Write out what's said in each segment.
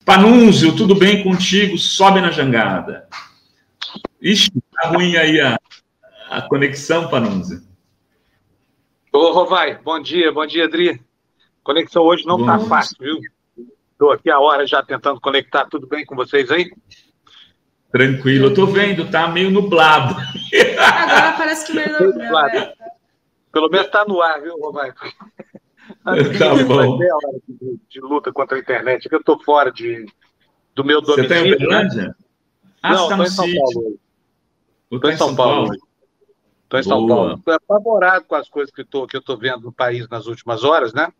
Panunzio, tudo bem contigo? Sobe na jangada. Ixi, tá ruim aí a conexão, Panunzio. Ô, Rovai, bom dia, Adri. Conexão hoje não tá fácil, viu? Estou aqui a hora já tentando conectar, tudo bem com vocês aí? Tranquilo, eu tô vendo, tá meio nublado. Agora parece que melhorou. Pelo menos tá no ar, viu, Rovai? Tá bom. É hora de luta contra a internet, que eu tô fora do meu domicílio. Você tá em Uberlândia? Né? Não, você tá tô em São Paulo hoje. Tô em São Paulo hoje. Tô em São Paulo. Tô apavorado com as coisas que eu tô vendo no país nas últimas horas, né?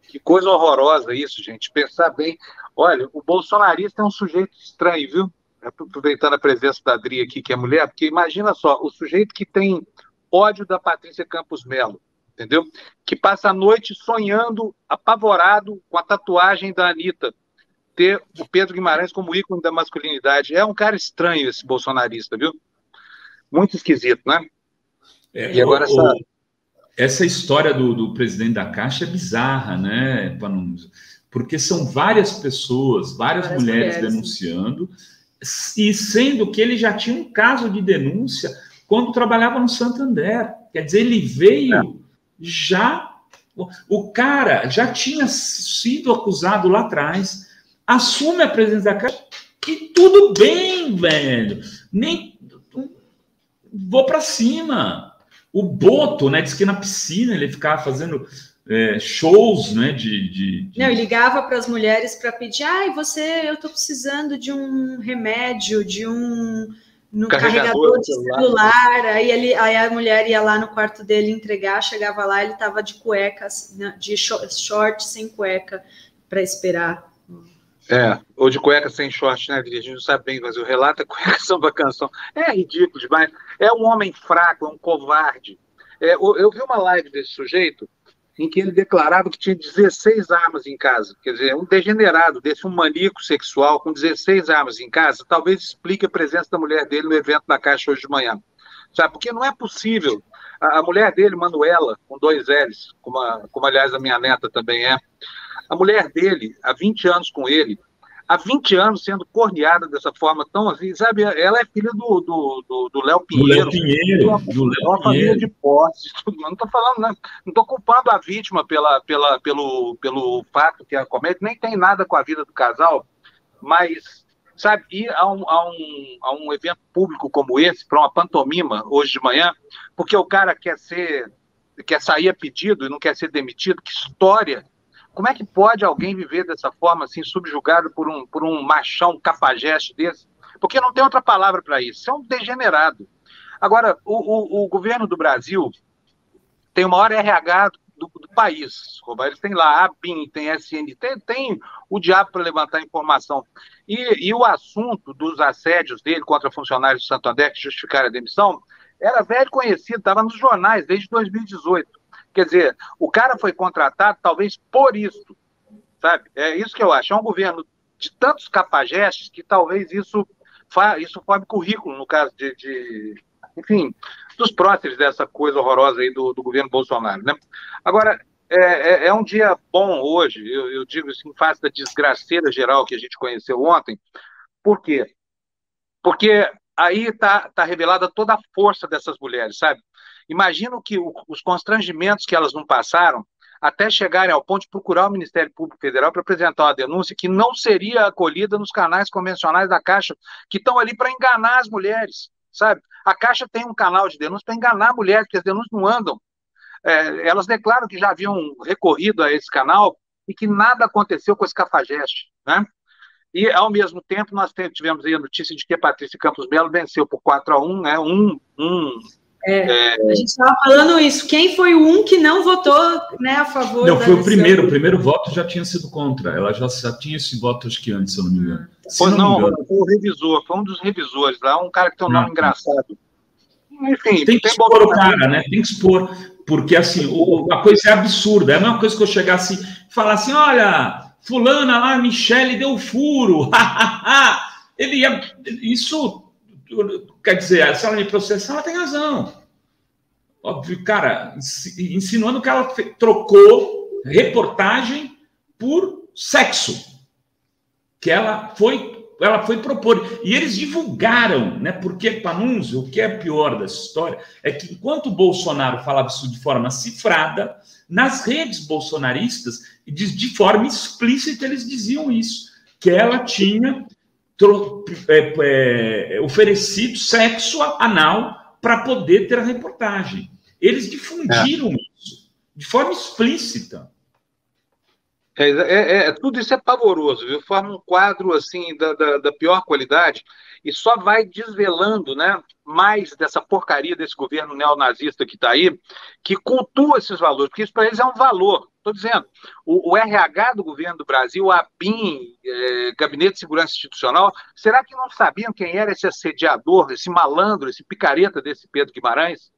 Que coisa horrorosa isso, gente. Pensar bem. Olha, o bolsonarista é um sujeito estranho, viu? Aproveitando a presença da Adri aqui, que é mulher, porque imagina só, o sujeito que tem ódio da Patrícia Campos Melo, entendeu? Que passa a noite sonhando, apavorado, com a tatuagem da Anitta, ter o Pedro Guimarães como ícone da masculinidade. É um cara estranho esse bolsonarista, viu? Muito esquisito, né? E agora essa história do presidente da Caixa é bizarra, né, Panunzio? Porque são várias pessoas, várias mulheres denunciando, e sendo que ele já tinha um caso de denúncia quando trabalhava no Santander. Quer dizer, ele veio já... O cara já tinha sido acusado lá atrás, assume a presidência da Caixa e tudo bem, velho. Nem vou para cima. O Boto, né, disse que na piscina ele ficava fazendo shows, né, Não, ele ligava para as mulheres para pedir, eu tô precisando de um remédio, de um carregador de celular. Aí a mulher ia lá no quarto dele entregar, chegava lá, ele tava de cueca, de short sem cueca, para esperar. Ou de cueca sem short, né, Adri? A gente não sabe bem, mas o relato é cueca samba canção. É ridículo demais. É um homem fraco, é um covarde. Eu vi uma live desse sujeito em que ele declarava que tinha 16 armas em casa. Quer dizer, um degenerado desse, um maníaco sexual com 16 armas em casa, talvez explique a presença da mulher dele no evento da Caixa hoje de manhã. Sabe? Porque não é possível. A mulher dele, Manuela, com 2 L's, como aliás a minha neta também é, a mulher dele, há 20 anos com ele, há 20 anos sendo corneada dessa forma tão assim, sabe? Ela é filha do Léo Pinheiro. Do Léo uma família de posse. Não estou falando, né? Não estou culpando a vítima pelo fato que ela comete, nem tem nada com a vida do casal, mas, sabe, ir a um evento público como esse, para uma pantomima hoje de manhã, porque o cara quer sair a pedido e não quer ser demitido, que história! Como é que pode alguém viver dessa forma, assim, subjugado por um machão cafajeste desse? Porque não tem outra palavra para isso. Isso é um degenerado. Agora, o governo do Brasil tem o maior RH do país. Eles têm lá a BIM, tem SNT, tem o diabo para levantar informação. E o assunto dos assédios dele contra funcionários do Santander que justificaram a demissão era velho conhecido, estava nos jornais desde 2018. Quer dizer, o cara foi contratado talvez por isso, sabe? É isso que eu acho. É um governo de tantos capajestes que talvez isso forme currículo, no caso enfim, dos próceres dessa coisa horrorosa aí do governo Bolsonaro, né? Agora, é um dia bom hoje, eu digo assim, em face da desgraceira geral que a gente conheceu ontem. Por quê? Porque aí está revelada toda a força dessas mulheres, sabe? Imagino que os constrangimentos que elas não passaram até chegarem ao ponto de procurar o Ministério Público Federal para apresentar uma denúncia que não seria acolhida nos canais convencionais da Caixa, que estão ali para enganar as mulheres, sabe? A Caixa tem um canal de denúncia para enganar mulheres, porque as denúncias não andam. Elas declaram que já haviam recorrido a esse canal e que nada aconteceu com esse cafajeste, né? E, ao mesmo tempo, nós tivemos aí a notícia de que a Patrícia Campos Melo venceu por 4-1, né? A gente estava falando isso. Quem foi o que não votou, né, a favor? Não, foi o primeiro voto já tinha sido contra. Ela já tinha esse voto, acho que antes, se eu não me engano. Foi o revisor, foi um dos revisores lá, um cara que tem um nome engraçado. Enfim, tem que expor o cara, né? Tem que expor, porque assim, a coisa é absurda. É a mesma coisa que eu chegasse e falar assim: olha, fulana lá, Michele deu furo. Isso quer dizer, se ela me processar, ela tem razão. Óbvio, cara, insinuando que ela trocou reportagem por sexo. que ela foi propor. E eles divulgaram, né? Porque, Panunzio, o que é pior dessa história é que, enquanto o Bolsonaro falava isso de forma cifrada, nas redes bolsonaristas, de forma explícita, eles diziam isso, que ela tinha oferecido sexo anal para poder ter a reportagem. Eles difundiram isso de forma explícita. Tudo isso é pavoroso, viu? Forma um quadro assim da pior qualidade e só vai desvelando, né, mais dessa porcaria desse governo neonazista que está aí, que cultua esses valores, porque isso para eles é um valor. Estou dizendo, o RH do governo do Brasil, a ABIN, Gabinete de Segurança Institucional, será que não sabiam quem era esse assediador, esse malandro, esse picareta desse Pedro Guimarães?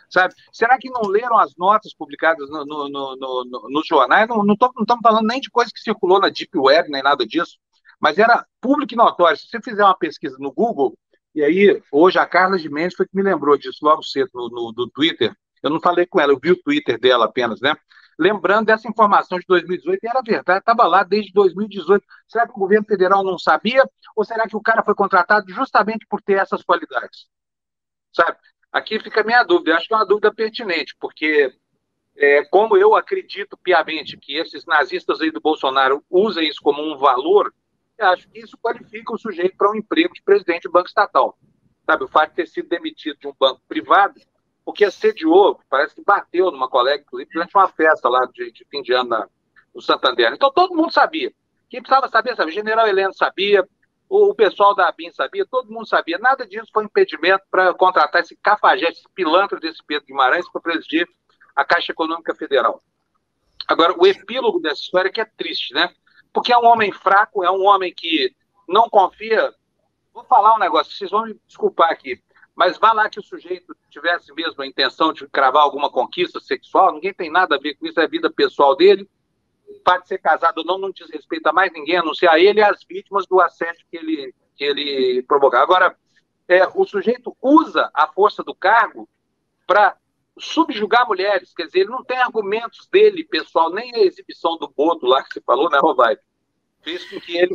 Sabe? Será que não leram as notas publicadas nos jornais? Não estamos falando nem de coisa que circulou na Deep Web, nem nada disso, mas era público e notório. Se você fizer uma pesquisa no Google, e aí hoje a Carla de Mendes foi que me lembrou disso logo cedo no Twitter, eu não falei com ela, eu vi o Twitter dela apenas, né? Lembrando dessa informação de 2018, e era verdade, estava lá desde 2018. Será que o governo federal não sabia? Ou será que o cara foi contratado justamente por ter essas qualidades? Sabe? Aqui fica a minha dúvida, eu acho que é uma dúvida pertinente, porque como eu acredito piamente que esses nazistas aí do Bolsonaro usem isso como um valor, eu acho que isso qualifica o sujeito para um emprego de presidente de banco estatal. Sabe, o fato de ter sido demitido de um banco privado, porque assediou, parece que bateu numa colega, inclusive, durante uma festa lá de fim de ano no Santander. Então todo mundo sabia. Quem precisava saber, sabia. General Heleno sabia, o pessoal da ABIN sabia, todo mundo sabia. Nada disso foi impedimento para contratar esse cafajeste, esse pilantra desse Pedro Guimarães para presidir a Caixa Econômica Federal. Agora, o epílogo dessa história é que é triste, né? Porque é um homem fraco, é um homem que não confia. Vou falar um negócio, vocês vão me desculpar aqui, mas vá lá que o sujeito tivesse mesmo a intenção de cravar alguma conquista sexual, ninguém tem nada a ver com isso, é a vida pessoal dele. Pode ser casado ou não diz respeito a mais ninguém, a não ser a ele e as vítimas do assédio que ele provocar. Agora, o sujeito usa a força do cargo para subjugar mulheres, quer dizer, ele não tem argumentos dele, pessoal, nem a exibição do boto lá que você falou, né, Robai? Fez com que ele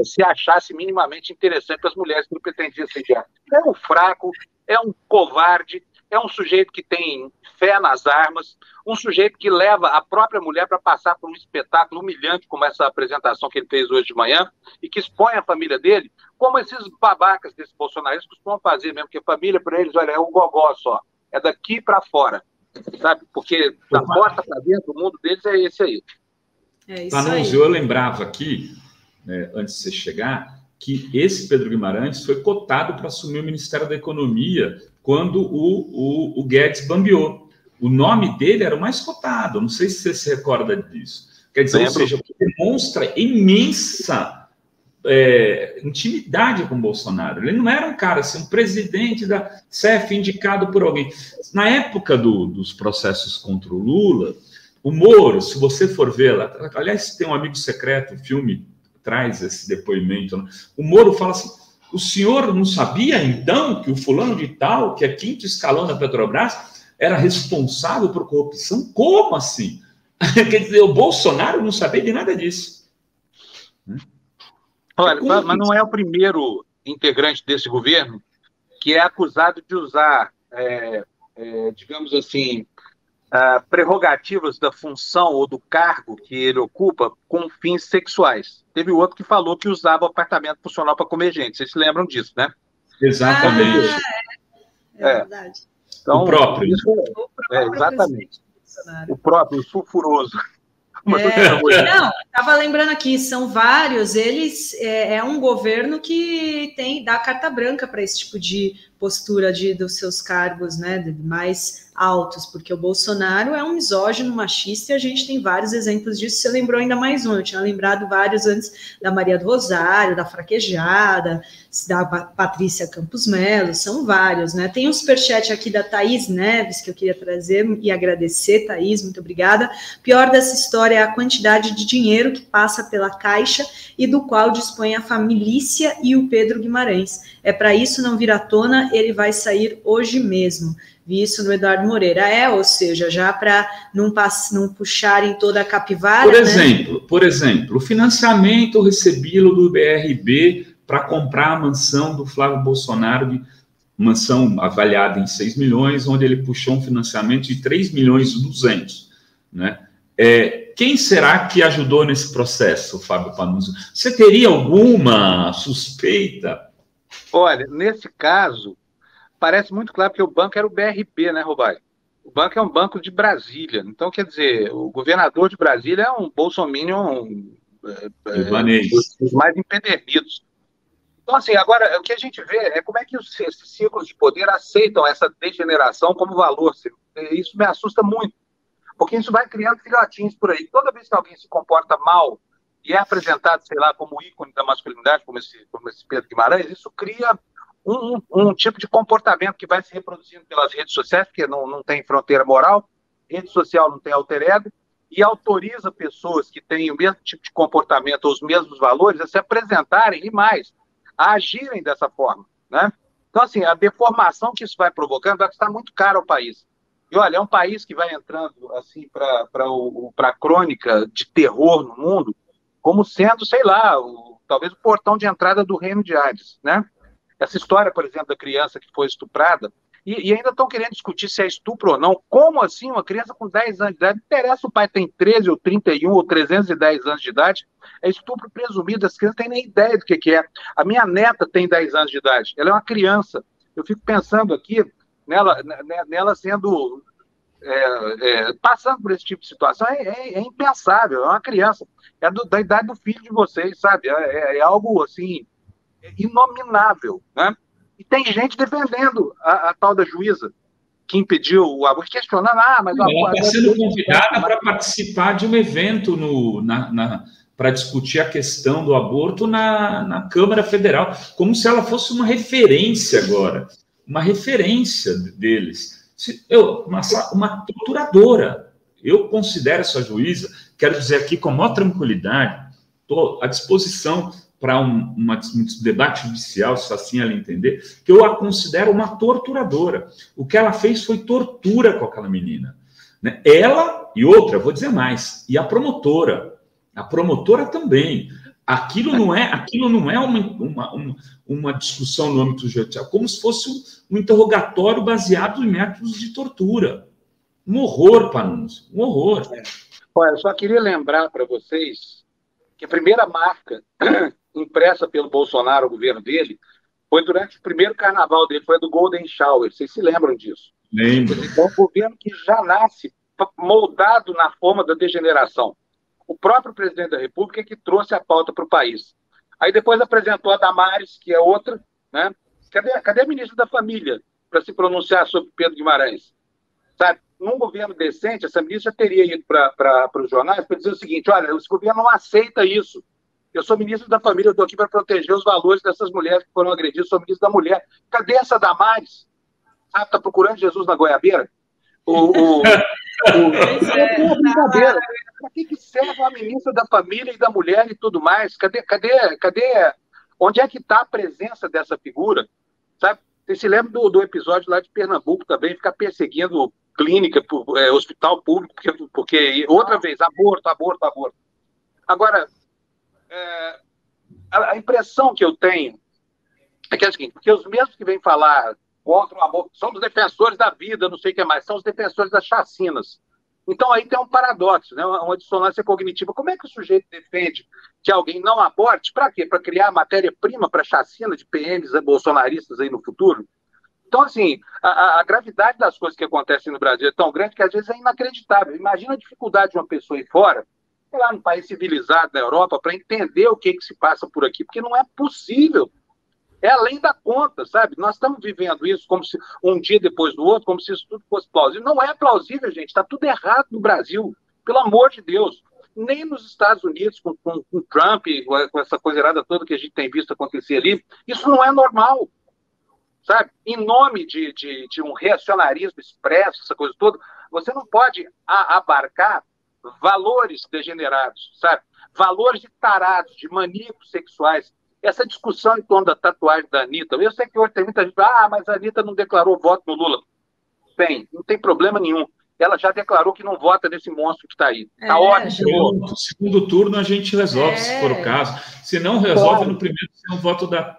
se achasse minimamente interessante para as mulheres que ele pretendia assediar. É um fraco, é um covarde, é um sujeito que tem fé nas armas, um sujeito que leva a própria mulher para passar por um espetáculo humilhante como essa apresentação que ele fez hoje de manhã e que expõe a família dele, como esses babacas desses bolsonaristas costumam fazer mesmo, porque a família para eles, olha, é um gogó só, é daqui para fora, sabe? Porque da porta para dentro, o mundo deles é esse aí. Panunzio, eu lembrava aqui, né, antes de você chegar, que esse Pedro Guimarães foi cotado para assumir o Ministério da Economia quando o Guedes bambeou. O nome dele era o mais cotado, não sei se você se recorda disso. Quer dizer, ou seja, demonstra imensa intimidade com o Bolsonaro. Ele não era um cara assim, um presidente da CEF indicado por alguém. Na época dos processos contra o Lula, o Moro, se você for ver lá, aliás, tem um amigo secreto, o filme traz esse depoimento, né? O Moro fala assim, o senhor não sabia, então, que o fulano de tal, que é quinto escalão da Petrobras, era responsável por corrupção? Como assim? Quer dizer, o Bolsonaro não sabia de nada disso. Olha, mas não é o primeiro integrante desse governo que é acusado de usar, digamos assim, prerrogativas da função ou do cargo que ele ocupa com fins sexuais. Teve outro que falou que usava o apartamento funcional para comer gente. Vocês se lembram disso, né? Exatamente. É verdade. Então, o próprio. Exatamente. O próprio, o sulfuroso. Não, estava lembrando aqui, são vários, eles é um governo que dá carta branca para esse tipo de postura dos seus cargos, né, mais altos, porque o Bolsonaro é um misógino, machista, e a gente tem vários exemplos disso. Você lembrou ainda mais um, eu tinha lembrado vários antes, da Maria do Rosário, da Fraquejada, da Patrícia Campos Melo, são vários, né? Tem um superchat aqui da Thaís Neves, que eu queria trazer e agradecer, Thaís, muito obrigada. Pior dessa história é a quantidade de dinheiro que passa pela Caixa e do qual dispõe a família e o Pedro Guimarães. É para isso não vir à tona semana, ele vai sair hoje mesmo. Vi isso no Eduardo Moreira. Ou seja, já para não puxarem toda a capivara. Por exemplo, o financiamento recebido do BRB para comprar a mansão do Flávio Bolsonaro, mansão avaliada em 6 milhões, onde ele puxou um financiamento de 3 milhões e 200, né? Quem será que ajudou nesse processo, Fábio Panunzio? Você teria alguma suspeita? Olha, nesse caso, parece muito claro que o banco era o BRB, né, Robai? O banco é um banco de Brasília. Então, quer dizer, o governador de Brasília é um bolsominion dos mais empedernidos. Então, assim, agora, o que a gente vê é como é que esses círculos de poder aceitam essa degeneração como valor. Isso me assusta muito, porque isso vai criando filhotinhos por aí. Toda vez que alguém se comporta mal e é apresentado, sei lá, como ícone da masculinidade, como esse Pedro Guimarães, isso cria um tipo de comportamento que vai se reproduzindo pelas redes sociais, porque não tem fronteira moral, rede social não tem alter ego, e autoriza pessoas que têm o mesmo tipo de comportamento ou os mesmos valores a se apresentarem e mais, a agirem dessa forma, né? Então, assim, a deformação que isso vai provocando vai custar muito caro ao país. E, olha, é um país que vai entrando, assim, para a crônica de terror no mundo, como sendo, sei lá, talvez o portão de entrada do reino de Hades, né? Essa história, por exemplo, da criança que foi estuprada, e ainda estão querendo discutir se é estupro ou não. Como assim uma criança com 10 anos de idade? Não interessa o pai tem 13 ou 31 ou 310 anos de idade, é estupro presumido, as crianças não têm nem ideia do que é. A minha neta tem 10 anos de idade, ela é uma criança. Eu fico pensando aqui nela sendo... passando por esse tipo de situação, é impensável, é uma criança. É da idade do filho de vocês, sabe? É algo, assim, inominável, né? E tem gente defendendo a tal da juíza que impediu o aborto, questionando, mas... Ela está sendo convidada para participar de um evento para discutir a questão do aborto na Câmara Federal, como se ela fosse uma referência agora, uma referência deles. Uma torturadora. Eu considero essa juíza, quero dizer aqui com a maior tranquilidade, estou à disposição para um debate judicial, se assim ela entender, que eu a considero uma torturadora. O que ela fez foi tortura com aquela menina, né? Ela e outra, vou dizer mais, e a promotora também. Aquilo não é uma discussão no âmbito judicial, como se fosse um interrogatório baseado em métodos de tortura. Um horror, Panunzio, um horror. Olha, eu só queria lembrar para vocês que a primeira marca impressa pelo Bolsonaro, o governo dele, foi durante o primeiro carnaval dele, foi a do Golden Shower. Vocês se lembram disso? Lembro. Então, um governo que já nasce moldado na forma da degeneração. O próprio presidente da República que trouxe a pauta para o país. Aí depois apresentou a Damares, que é outra, né? Cadê a ministra da Família para se pronunciar sobre Pedro Guimarães? Sabe? Num governo decente, essa ministra teria ido para os jornais para dizer o seguinte: olha, esse governo não aceita isso. Eu sou ministro da Família, eu estou aqui para proteger os valores dessas mulheres que foram agredidas, sou ministro da Mulher. Cadê essa Damares? Está procurando Jesus na goiabeira? Brincadeira. Para que serve a ministra da Família e da Mulher e tudo mais? Cadê? Onde é que está a presença dessa figura? Sabe? Você se lembra do episódio lá de Pernambuco também, ficar perseguindo clínica, hospital público, porque outra vez, aborto. Agora, a impressão que eu tenho é que é a seguinte, porque os mesmos que vêm falar contra o aborto são os defensores da vida, não sei o que mais, são os defensores das chacinas. Então aí tem um paradoxo, né? Uma dissonância cognitiva. Como é que o sujeito defende que alguém não aborte? Para quê? Para criar matéria-prima para chacina de PMs bolsonaristas aí no futuro? Então, assim, a gravidade das coisas que acontecem no Brasil é tão grande que às vezes é inacreditável. Imagina a dificuldade de uma pessoa aí fora, sei lá, num país civilizado da Europa, para entender o que se passa por aqui, porque não é possível. É além da conta, sabe? Nós estamos vivendo isso como se um dia depois do outro, como se isso tudo fosse plausível. Não é plausível, gente. Está tudo errado no Brasil. Pelo amor de Deus. Nem nos Estados Unidos, com Trump, com essa coisa errada toda que a gente tem visto acontecer ali, isso não é normal. Sabe? Em nome de um reacionarismo expresso, essa coisa toda, você não pode abarcar valores degenerados, sabe? Valores de tarados, de maníacos sexuais. essa discussão em torno da tatuagem da Anitta, eu sei que hoje tem muita gente, mas a Anitta não declarou voto no Lula. Bem, não tem problema nenhum. Ela já declarou que não vota nesse monstro que está aí. Está ótimo. No segundo turno a gente resolve, se for o caso. Se não resolve, no primeiro, se não voto da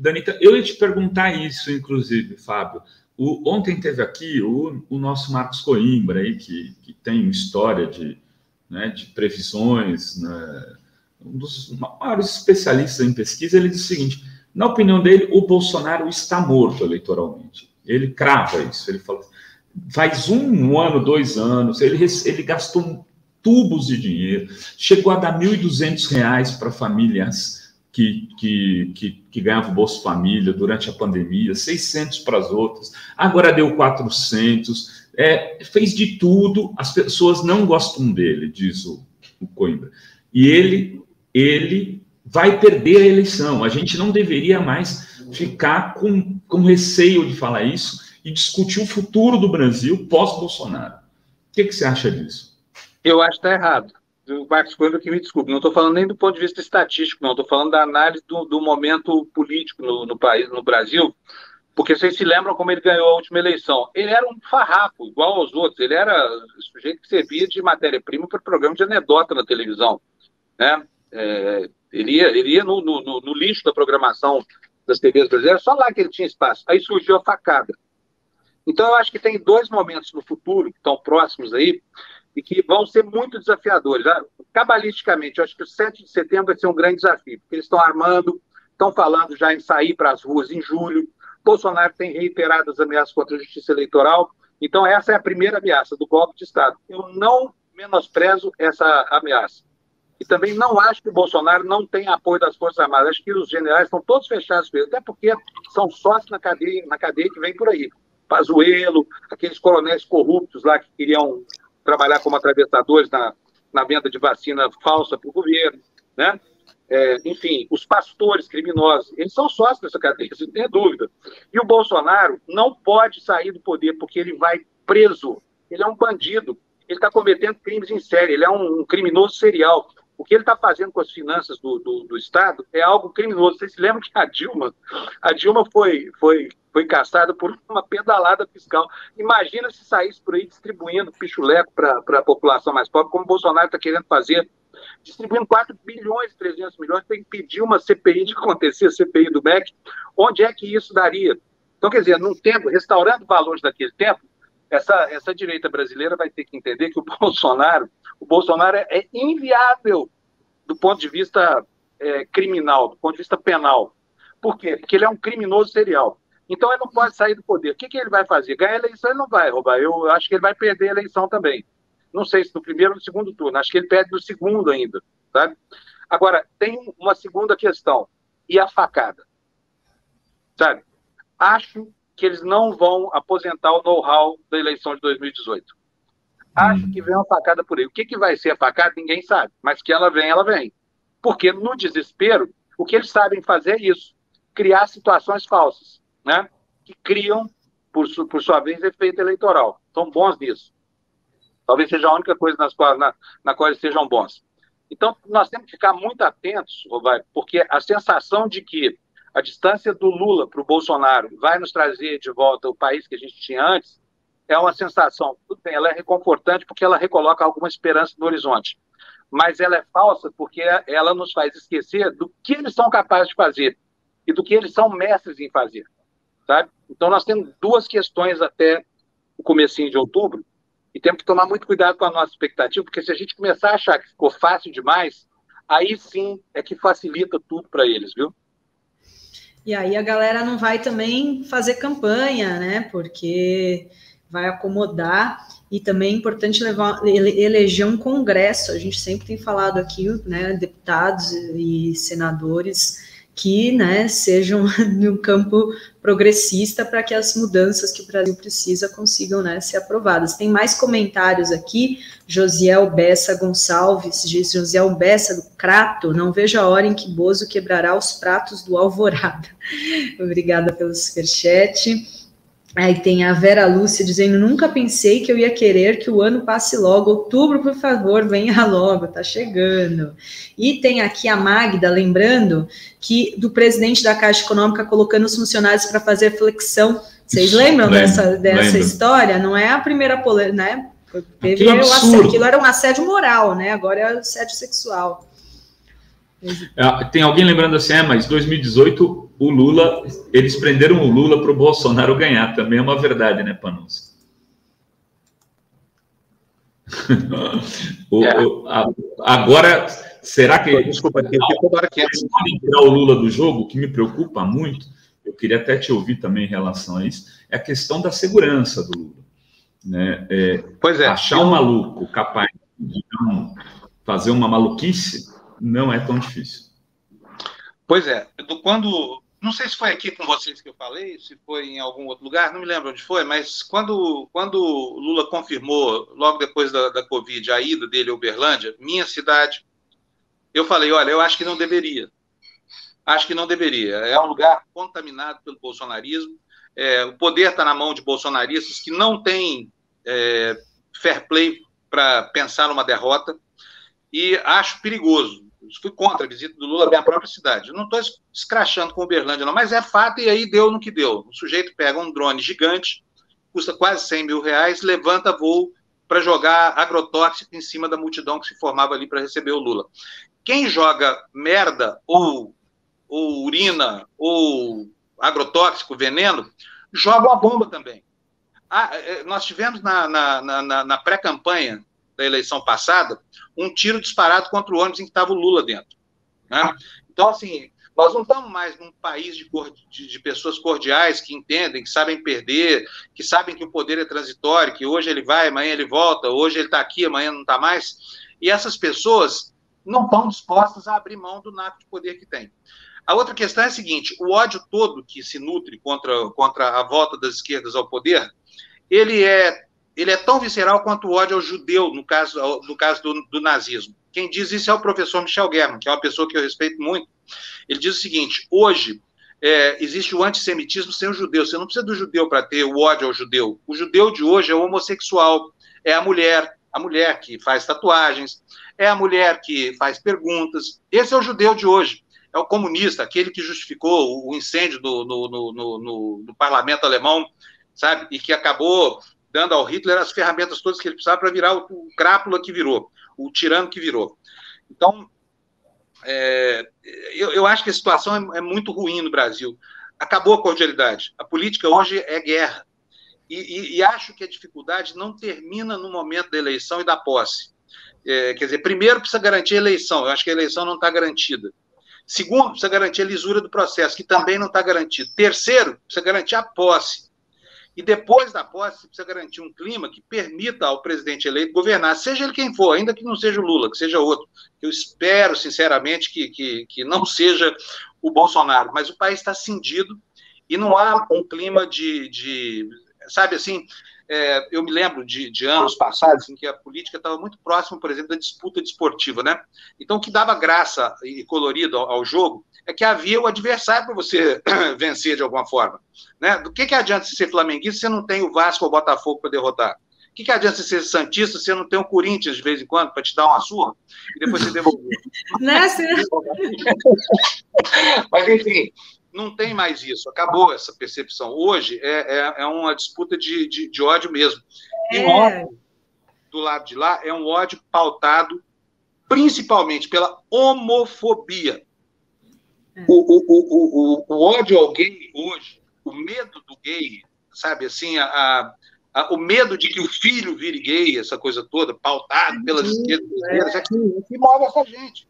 Anitta. Eu ia te perguntar isso, inclusive, Fábio. Ontem teve aqui o nosso Marcos Coimbra, aí, que tem uma história de previsões, né? Um dos maiores especialistas em pesquisa. Ele diz o seguinte: na opinião dele, o Bolsonaro está morto eleitoralmente. Ele crava isso. Ele fala, faz 1 ano, 2 anos, ele gastou tubos de dinheiro, chegou a dar R$ 1.200 para famílias que ganhavam Bolsa Família durante a pandemia, 600 para as outras, agora deu 400, fez de tudo, as pessoas não gostam dele, diz o Coimbra. E ele vai perder a eleição. A gente não deveria mais ficar com receio de falar isso e discutir o futuro do Brasil pós-Bolsonaro. O que você acha disso? Eu acho que está errado. O Marcos Coimbra, que me desculpe, não estou falando nem do ponto de vista estatístico, não, estou falando da análise do momento político no país, no Brasil, porque vocês se lembram como ele ganhou a última eleição. Ele era um farrapo, igual aos outros, ele era o sujeito que servia de matéria-prima para programa de anedota na televisão, né? Ele ia no lixo da programação das TVs brasileiras, só lá que ele tinha espaço. Aí surgiu a facada. Então, eu acho que tem 2 momentos no futuro, que estão próximos aí, e que vão ser muito desafiadores. Cabalisticamente, eu acho que o 7 de setembro vai ser um grande desafio, porque eles estão armando, estão falando já em sair para as ruas em julho. Bolsonaro tem reiteradas ameaças contra a justiça eleitoral. Então, essa é a primeira ameaça do golpe de Estado. Eu não menosprezo essa ameaça. E também não acho que o Bolsonaro não tem apoio das Forças Armadas. Acho que os generais estão todos fechados com ele, até porque são sócios na cadeia que vem por aí. Pazuello, aqueles coronéis corruptos lá que queriam trabalhar como atravessadores na venda de vacina falsa para o governo, né? Enfim, os pastores criminosos, eles são sócios dessa cadeia, não tem dúvida. E o Bolsonaro não pode sair do poder porque ele vai preso. Ele é um bandido, ele está cometendo crimes em série, ele é um criminoso serial. O que ele está fazendo com as finanças do Estado é algo criminoso. Vocês se lembram que a Dilma foi caçada por uma pedalada fiscal. Imagina se saísse por aí distribuindo pichuleco para a população mais pobre, como o Bolsonaro está querendo fazer, distribuindo 4 bilhões e 300 milhões para impedir uma CPI de acontecer, a CPI do MEC. Onde é que isso daria? Então, quer dizer, num tempo, restaurando valores daquele tempo, essa direita brasileira vai ter que entender que o Bolsonaro é inviável do ponto de vista criminal, do ponto de vista penal. Por quê? Porque ele é um criminoso serial. Então, ele não pode sair do poder. O que ele vai fazer? Ganhar a eleição ele não vai, roubar. Eu acho que ele vai perder a eleição também. Não sei se no primeiro ou no segundo turno. Acho que ele perde no segundo ainda. Sabe? Agora, tem uma segunda questão. E a facada? Sabe? Acho que eles não vão aposentar o know-how da eleição de 2018. Acho que vem uma facada por aí. O que vai ser a facada, ninguém sabe. Mas que ela vem. Porque, no desespero, o que eles sabem fazer é isso. Criar situações falsas, né? Que criam, por sua vez, efeito eleitoral. São bons nisso. Talvez seja a única coisa na qual eles sejam bons. Então, nós temos que ficar muito atentos, porque a sensação de que a distância do Lula para o Bolsonaro vai nos trazer de volta o país que a gente tinha antes, é uma sensação, tudo bem, ela é reconfortante porque ela recoloca alguma esperança no horizonte, mas ela é falsa porque ela nos faz esquecer do que eles são capazes de fazer e do que eles são mestres em fazer, sabe? Então nós temos 2 questões até o comecinho de outubro e temos que tomar muito cuidado com a nossa expectativa, porque se a gente começar a achar que ficou fácil demais, aí sim é que facilita tudo para eles, viu? E aí a galera não vai também fazer campanha, né? Porque vai acomodar, e também é importante eleger um congresso. A gente sempre tem falado aqui, né, deputados e senadores que, né, sejam no campo progressista para que as mudanças que o Brasil precisa consigam, né, ser aprovadas. Tem mais comentários aqui. Josiel Bessa Gonçalves diz: Josiel Bessa do Crato, não vejo a hora em que Bozo quebrará os pratos do Alvorada. Obrigada pelo superchat. Aí tem a Vera Lúcia dizendo, nunca pensei que eu ia querer que o ano passe logo, outubro, por favor, venha logo, tá chegando. E tem aqui a Magda, lembrando, que do presidente da Caixa Econômica colocando os funcionários para fazer flexão. Vocês lembram dessa história? Não é a primeira polêmica, né? Aquilo era um assédio moral, né? Agora é assédio sexual. Tem alguém lembrando assim, mas 2018 o Lula, eles prenderam o Lula para o Bolsonaro ganhar, também é uma verdade, né, Panunzio? Agora, será que... Desculpa, aqui agora que eles podem tirar o Lula do jogo? O que me preocupa muito, eu queria até te ouvir também em relação a isso, é a questão da segurança do Lula. Né? Pois é. Achar um maluco capaz de fazer uma maluquice não é tão difícil. Pois é. Não sei se foi aqui com vocês que eu falei, se foi em algum outro lugar, não me lembro onde foi, mas quando o Lula confirmou, logo depois da Covid, a ida dele a Uberlândia, minha cidade, eu falei, olha, eu acho que não deveria. Acho que não deveria. É um lugar contaminado pelo bolsonarismo. O poder está na mão de bolsonaristas que não têm fair play para pensar numa derrota, e acho perigoso. Fui contra a visita do Lula à minha própria cidade. Eu não estou escrachando com Uberlândia, não, mas é fato, e aí deu no que deu. O sujeito pega um drone gigante, custa quase 100 mil reais, levanta voo para jogar agrotóxico em cima da multidão que se formava ali para receber o Lula. Quem joga merda ou urina ou agrotóxico, veneno, joga uma bomba também. Nós tivemos na pré-campanha da eleição passada um tiro disparado contra o ônibus em que estava o Lula dentro. Né? Então, assim, nós não estamos mais num país de pessoas cordiais que entendem, que sabem perder, que sabem que o poder é transitório, que hoje ele vai, amanhã ele volta, hoje ele está aqui, amanhã não está mais. E essas pessoas não estão dispostas a abrir mão do nato de poder que tem. A outra questão é a seguinte, o ódio todo que se nutre contra a volta das esquerdas ao poder, ele é tão visceral quanto o ódio ao judeu, no caso do nazismo. Quem diz isso é o professor Michel German, que é uma pessoa que eu respeito muito. Ele diz o seguinte, hoje existe o antissemitismo sem o judeu. Você não precisa do judeu para ter o ódio ao judeu. O judeu de hoje é o homossexual, é a mulher que faz tatuagens, é a mulher que faz perguntas. Esse é o judeu de hoje. É o comunista, aquele que justificou o incêndio no parlamento alemão, sabe? E que acabou dando ao Hitler as ferramentas todas que ele precisava para virar o crápula que virou, o tirano que virou. Então, eu acho que a situação é muito ruim no Brasil. Acabou a cordialidade. A política hoje é guerra. E acho que a dificuldade não termina no momento da eleição e da posse. Quer dizer, primeiro precisa garantir a eleição. Eu acho que a eleição não está garantida. Segundo, precisa garantir a lisura do processo, que também não está garantido. Terceiro, precisa garantir a posse. E depois da posse, precisa garantir um clima que permita ao presidente eleito governar, seja ele quem for, ainda que não seja o Lula, que seja outro. Eu espero, sinceramente, que não seja o Bolsonaro, mas o país está cindido e não há um clima sabe assim, eu me lembro de anos passados em que a política estava muito próxima, por exemplo, da disputa desportiva, né? Então, o que dava graça e colorido ao jogo é que havia o adversário para você vencer de alguma forma. Né? Do que adianta você ser flamenguista se você não tem o Vasco ou o Botafogo para derrotar? O que adianta você ser santista se você não tem o Corinthians de vez em quando para te dar uma surra e depois você devolver? Mas, enfim, não tem mais isso. Acabou essa percepção. Hoje é uma disputa de ódio mesmo. E o ódio do lado de lá é um ódio pautado principalmente pela homofobia. O ódio ao gay hoje, o medo do gay, sabe, assim, o medo de que o filho vire gay, essa coisa toda, pautado pelas esquerdas, é que move essa gente.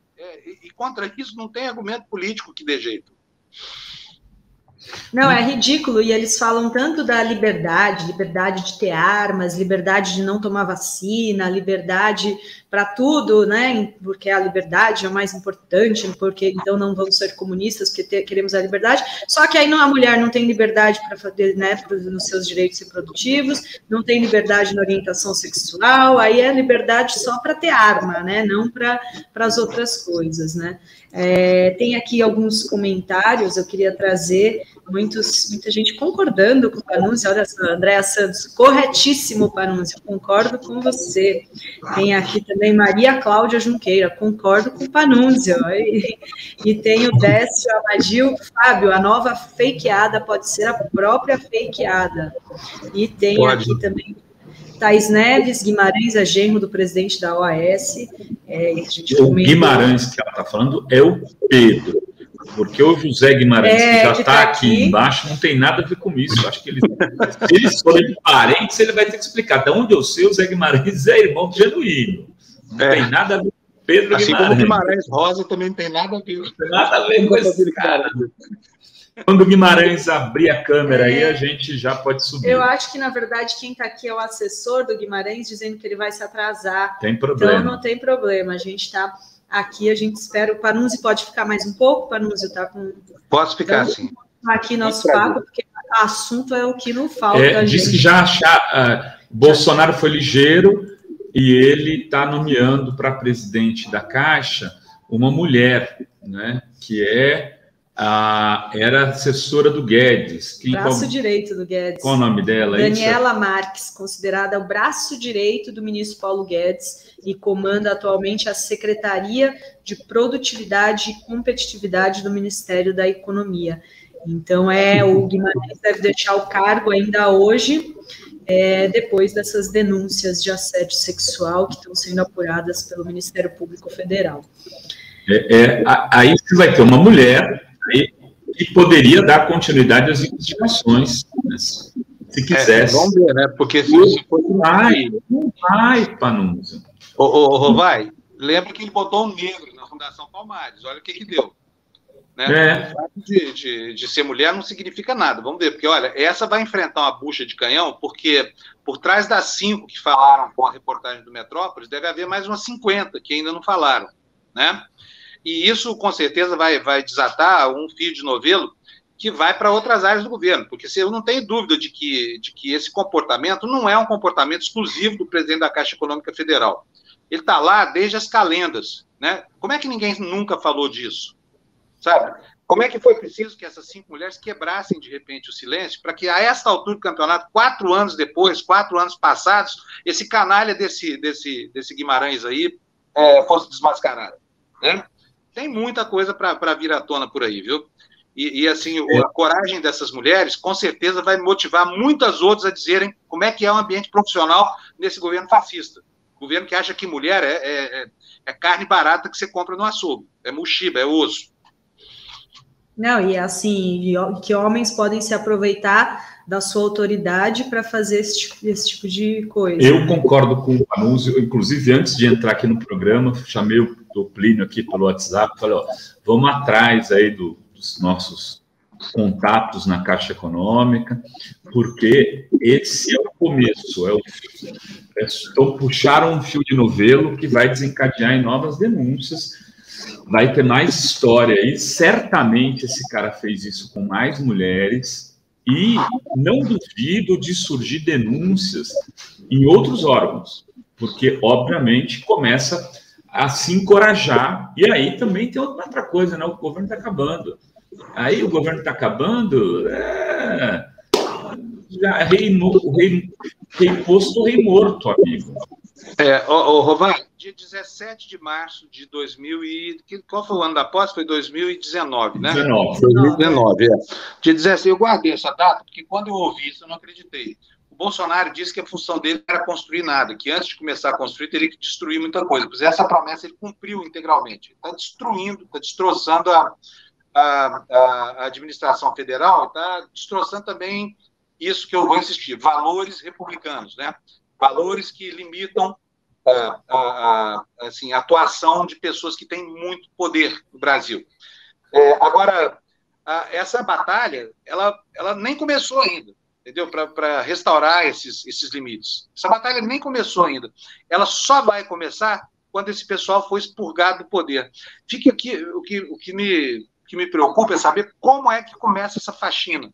E contra isso não tem argumento político que dê jeito. Não, é ridículo, e eles falam tanto da liberdade de ter armas, liberdade de não tomar vacina, liberdade para tudo, né, porque a liberdade é o mais importante, porque então não vamos ser comunistas, porque queremos a liberdade, só que aí a mulher não tem liberdade para fazer, né, nos seus direitos reprodutivos, não tem liberdade na orientação sexual, aí é liberdade só para ter arma, né, não para as outras coisas, né. Tem aqui alguns comentários, eu queria trazer, muita gente concordando com o Panunzio. Olha só, Andréa Santos, corretíssimo, Panunzio, concordo com você. Tem aqui também Maria Cláudia Junqueira, concordo com o Panunzio. E tem o Décio Amadil, Fábio, a nova fakeada pode ser a própria fakeada. E tem aqui também Thais Neves, Guimarães é genro do presidente da OAS. O Guimarães que ela está falando é o Pedro, porque o José Guimarães, que já está aqui embaixo, não tem nada a ver com isso. Acho que se eles forem parentes, ele vai ter que explicar. De onde eu sei, o Zé Guimarães é irmão do Genuíno. Não tem nada a ver com Pedro assim Guimarães. Como Guimarães Rosa também não tem nada a ver. Não tem nada a ver com esse cara. Quando o Guimarães abrir a câmera aí, a gente já pode subir. Eu acho que, na verdade, quem está aqui é o assessor do Guimarães, dizendo que ele vai se atrasar. Tem problema. Então, não tem problema. A gente está aqui, a gente espera. O Panunzio pode ficar mais um pouco? O Panunzio está com... Posso ficar, sim. Aqui nosso papo, porque o assunto é o que não falta. Diz que já Bolsonaro foi ligeiro e ele está nomeando para presidente da Caixa uma mulher, né, que era assessora do Guedes. Braço direito do Guedes. Qual o nome dela? Daniela Marques, considerada o braço direito do ministro Paulo Guedes e comanda atualmente a Secretaria de Produtividade e Competitividade do Ministério da Economia. Então, o Guimarães deve deixar o cargo ainda hoje, depois dessas denúncias de assédio sexual que estão sendo apuradas pelo Ministério Público Federal. Aí você vai ter uma mulher que poderia dar continuidade às investigações, né, se quisesse. Vamos ver, né? Porque se for... Não vai, Panunzio. Rovai, lembra que ele botou um negro na Fundação Palmares, olha o que deu. Né? O fato de ser mulher não significa nada, vamos ver, porque olha, essa vai enfrentar uma bucha de canhão, porque por trás das 5 que falaram com a reportagem do Metrópolis, deve haver mais umas 50 que ainda não falaram, né? E isso, com certeza, vai desatar um fio de novelo que vai para outras áreas do governo, porque eu não tenho dúvida de que esse comportamento não é um comportamento exclusivo do presidente da Caixa Econômica Federal. Ele está lá desde as calendas, né? Como é que ninguém nunca falou disso? Sabe? Como é que foi preciso que essas 5 mulheres quebrassem, de repente, o silêncio, para que, a esta altura do campeonato, 4 anos depois, 4 anos passados, esse canalha desse Guimarães aí fosse desmascarado, né? Tem muita coisa para vir à tona por aí, viu? E assim, a coragem dessas mulheres, com certeza, vai motivar muitas outras a dizerem como é que é o ambiente profissional nesse governo fascista. Governo que acha que mulher é carne barata que você compra no açougue, é mochiba, é osso. Não, e assim, que homens podem se aproveitar da sua autoridade para fazer esse tipo de coisa. Eu concordo com o Panunzio, inclusive antes de entrar aqui no programa, chamei o Plínio aqui pelo WhatsApp, falei, vamos atrás aí dos nossos contatos na Caixa Econômica, porque esse é o começo, então puxaram um fio de novelo que vai desencadear em novas denúncias. Vai ter mais história aí, certamente esse cara fez isso com mais mulheres e não duvido de surgir denúncias em outros órgãos, porque, obviamente, começa a se encorajar, e aí também tem outra coisa, né? O governo está acabando. Aí o governo está acabando, já rei posto, rei morto, amigo. Rovai, dia 17 de março de 2000 qual foi o ano da posse? Foi 2019, né? 2019, Dia 17, eu guardei essa data, porque quando eu ouvi isso, eu não acreditei. O Bolsonaro disse que a função dele era construir nada, que antes de começar a construir, teria que destruir muita coisa. Pois essa promessa ele cumpriu integralmente. Está destruindo, está destroçando a administração federal, está destroçando também isso que eu vou insistir, valores republicanos, né? Valores que limitam assim, a atuação de pessoas que têm muito poder no Brasil. Agora, essa batalha, ela nem começou ainda, entendeu? Para restaurar esses limites. Essa batalha nem começou ainda. Ela só vai começar quando esse pessoal for expurgado do poder. Fica aqui, o que me preocupa é saber como é que começa essa faxina.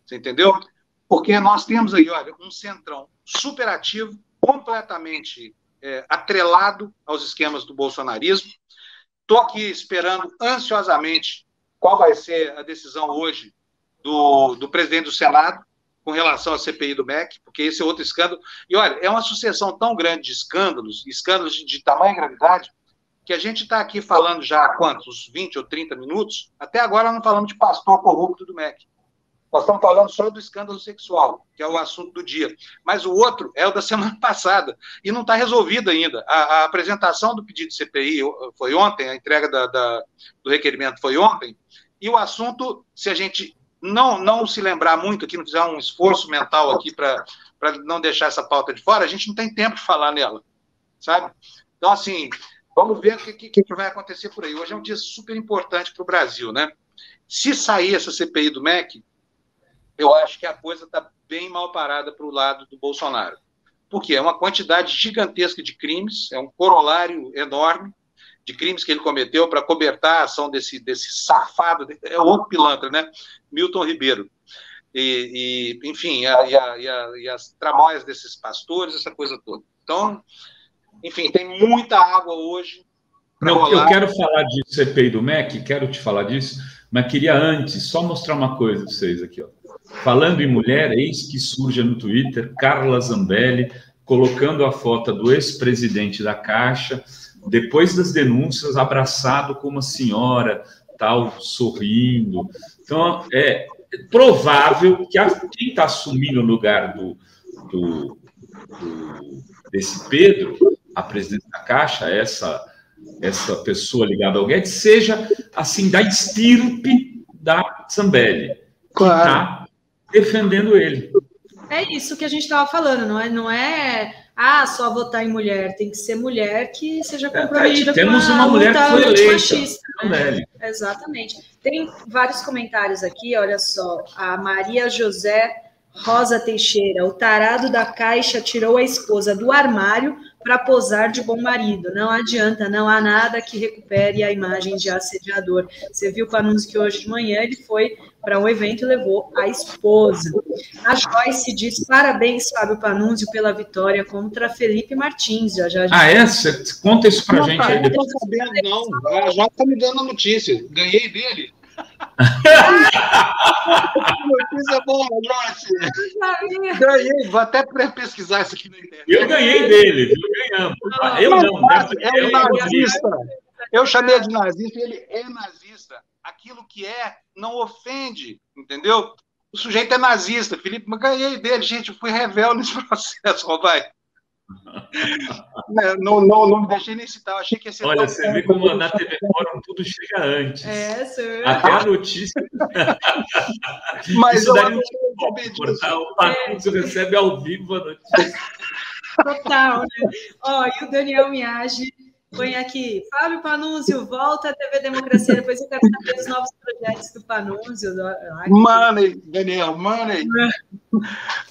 Você entendeu? Porque nós temos aí, olha, um centrão superativo, completamente atrelado aos esquemas do bolsonarismo, Estou aqui esperando ansiosamente qual vai ser a decisão hoje do presidente do Senado com relação à CPI do MEC, porque esse é outro escândalo. E, olha, é uma sucessão tão grande de escândalos de tamanha gravidade, que a gente está aqui falando já há quantos? 20 ou 30 minutos? Até agora não falamos de pastor corrupto do MEC. Nós estamos falando só do escândalo sexual, que é o assunto do dia. Mas o outro é o da semana passada, e não está resolvido ainda. A apresentação do pedido de CPI foi ontem, a entrega do requerimento foi ontem, e o assunto, se a gente não se lembrar muito aqui, não fizer um esforço mental aqui para não deixar essa pauta de fora, a gente não tem tempo de falar nela, sabe? Então, assim, vamos ver o que vai acontecer por aí. Hoje é um dia super importante para o Brasil, né? Se sair essa CPI do MEC, eu acho que a coisa está bem mal parada para o lado do Bolsonaro. Porque é uma quantidade gigantesca de crimes, é um corolário enorme de crimes que ele cometeu para cobertar a ação desse safado, é outro pilantra, né? Milton Ribeiro. Enfim, e as tramóias desses pastores, essa coisa toda. Então, enfim, tem muita água hoje. Não, eu quero falar de CPI do MEC, quero te falar disso, mas queria antes só mostrar uma coisa para vocês aqui, ó. Falando em mulher, eis que surge no Twitter Carla Zambelli colocando a foto do ex-presidente da Caixa, depois das denúncias, abraçado com uma senhora, tal, sorrindo. Então, é provável que quem está assumindo o lugar desse Pedro, a presidente da Caixa, essa pessoa ligada ao Guedes, seja, assim, da estirpe da Zambelli, que está defendendo ele. É isso que a gente estava falando, não é só votar em mulher, tem que ser mulher que seja comprometida temos uma mulher que foi eleita, machista, né? Exatamente. Tem vários comentários aqui, olha só, a Maria José Rosa Teixeira, o tarado da Caixa tirou a esposa do armário para posar de bom marido. Não adianta, não há nada que recupere a imagem de assediador. Você viu com o anúncio que hoje de manhã ele foi para um evento e levou a esposa. A Joyce diz, parabéns, Fábio Panunzio, pela vitória contra Felipe Martins. Já. Você conta isso para a gente aí depois. Não estou sabendo, não. A Joyce está me dando a notícia. Ganhei dele. Notícia boa, Joyce. Ganhei, vou até pesquisar isso aqui na internet. Eu ganhei dele, ganhamos. Eu não. É um nazista. Eu chamei de nazista e ele é nazista. Aquilo que não ofende, entendeu? O sujeito é nazista, Felipe, mas ganhei dele, gente, eu fui rebelde nesse processo, vai. Não me deixei nem citar, eu achei que ia ser. Olha, você vê como na TV Fórum tudo chega antes. Até a notícia. Mas isso daí não tinha o Panunzio recebe ao vivo a notícia. Total, né? E o Daniel Miage põe aqui, Fábio Panunzio, volta à TV Democracia, depois eu quero saber dos novos projetos do Panunzio. Money, Daniel, money.